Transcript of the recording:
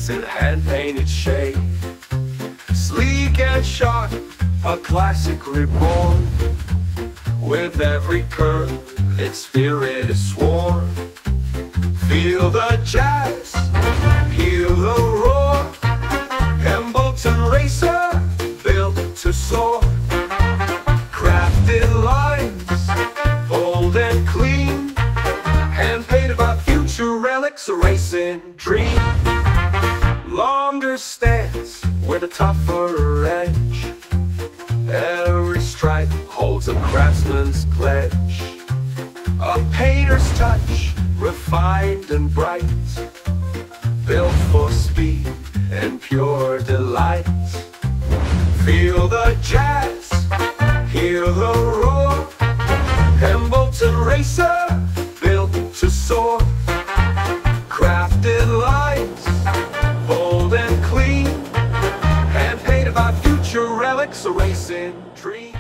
relics in hand-painted shade. Sleek and sharp, a classic reborn. With every curve, its spirit is sworn. Feel the jazz, hear the roar. Pembleton Racer, built to soar. Crafted lines, bold and clean. Hand-painted by Future Relics, a racing dream. Longer stance with a tougher edge. Every stripe holds a craftsman's pledge. A painter's touch, refined and bright. Built for speed and pure delight. Feel the jazz, hear the roar. Pembleton Racer, built to soar. Crafted lines, bold and clean. Hand-painted by Future Relics, a racing dream.